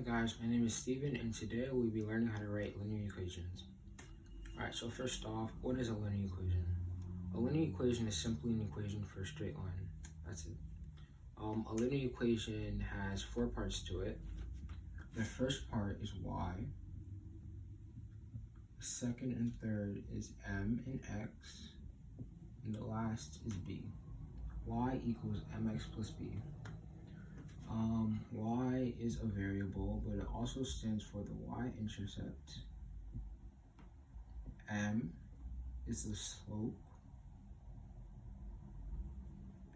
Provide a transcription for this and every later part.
guys, my name is Steven, and today we'll be learning how to write linear equations. Alright, so first off, what is a linear equation? A linear equation is simply an equation for a straight line. That's it. A linear equation has four parts to it. The first part is y. The second and third is m and x. And the last is b. Y equals mx plus b. Y is a variable, but it also stands for the y-intercept. M is the slope.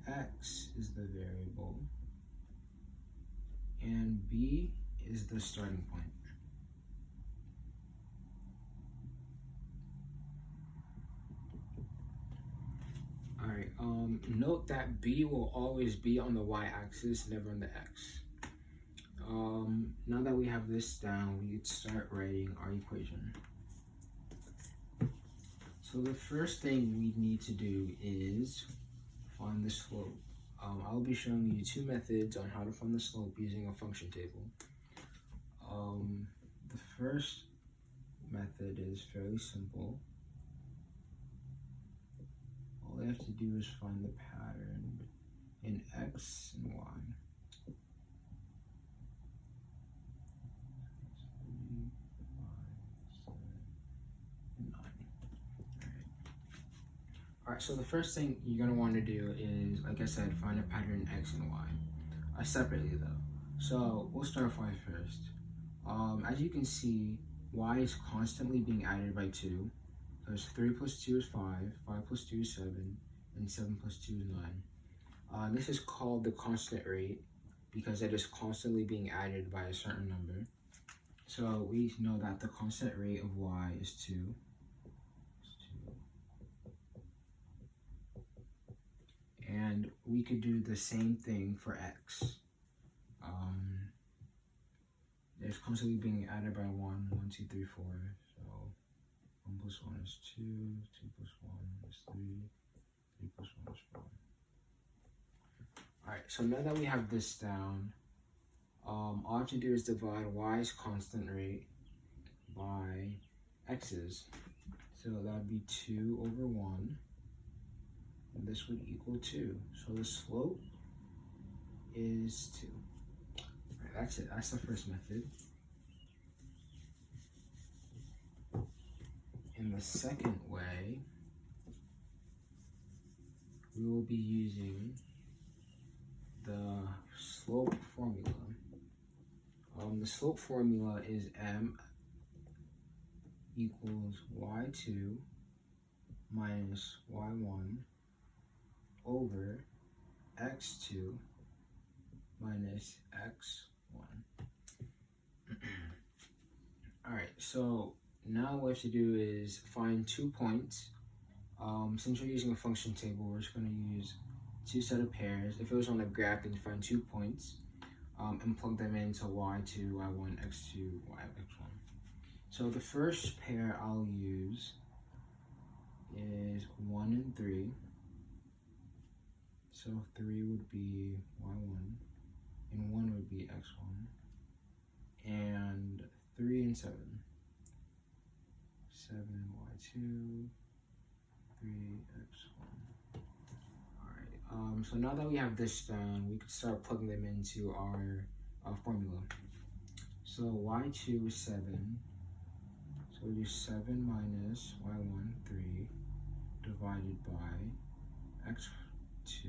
X is the variable. And b is the starting point. Alright, note that b will always be on the y-axis, never on the x. Now that we have this down, we can start writing our equation. So the first thing we need to do is find the slope. I'll be showing you two methods on how to find the slope using a function table. The first method is fairly simple. All we have to do is find the pattern in x and y. 3, 5, 7, and 9. Alright, so the first thing you're going to want to do is, like I said, find a pattern in x and y. Separately though. So we'll start with y first. As you can see, y is constantly being added by 2. Because 3 plus 2 is 5, 5 plus 2 is 7, and 7 plus 2 is 9. This is called the constant rate because it is constantly being added by a certain number. So we know that the constant rate of y is 2. And we could do the same thing for x. It's constantly being added by 1, 1, 2, 3, 4. So 1 plus 1 is 2, 2 plus 1 is 3, 3 plus 1 is 4. Alright, so now that we have this down, all I have to do is divide y's constant rate by x's. So that would be 2 over 1, and this would equal 2. So the slope is 2. Alright, that's it. That's the first method. In the second way, we will be using the slope formula. The slope formula is m equals y2 minus y1 over x2 minus x1. Alright, so now what we have to do is find 2 points. Since we're using a function table, we're just going to use 2 set of pairs. If it was on a graph, then you find 2 points and plug them into y2, y1, x2, x1. So the first pair I'll use is 1 and 3. So 3 would be y1, and 1 would be x1, and 3 and 7. 7 y2, 3 x1. Alright, so now that we have this down, we can start plugging them into our formula. So y2 is 7, so we do 7 minus y1, 3, divided by x2,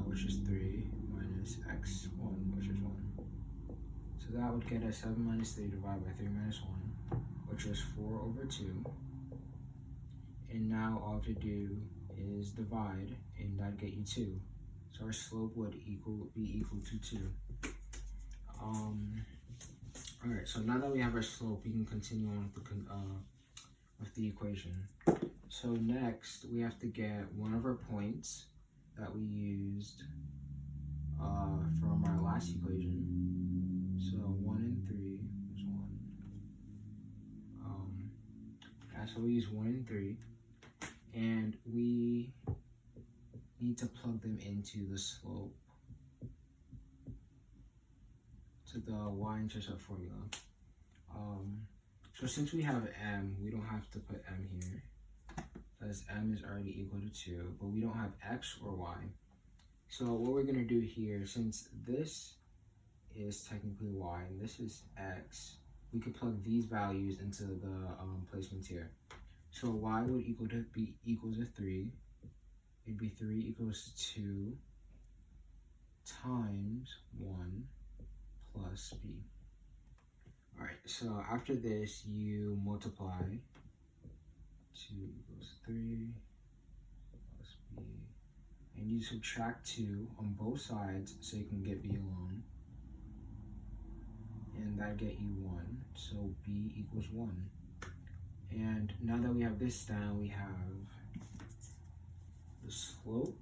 which is 3, minus x1, which is 1. So that would get us 7 minus 3 divided by 3 minus 1, which was 4 over 2. And now all I have to do is divide, and that'd get you 2. So our slope would be equal to 2. Alright, so now that we have our slope, we can continue on with the equation. So next, we have to get one of our points that we used from our last equation. So 1 and 3 is 1. So we use 1 and 3, and we need to plug them into the slope. the y-intercept formula. So since we have m, we don't have to put m here, as m is already equal to 2, but we don't have x or y. So what we're going to do here, since this is technically y and this is x, we could plug these values into the placements here. So y would be equal to 3. It'd be 3 equals to 2 times 1 plus b. Alright, so after this, you multiply. 2 equals 3 plus b. And you subtract 2 on both sides so you can get b alone. And that get you 1. So b equals 1. And now that we have this down, we have the slope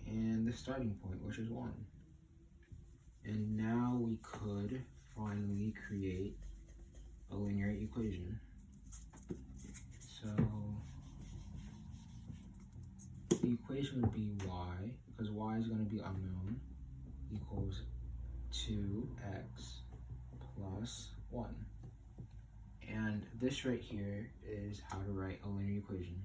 and the starting point, which is 1. And now we could finally create a linear equation. So the equation would be y, because y is going to be unknown, equals 2x plus 1. And this right here is how to write a linear equation.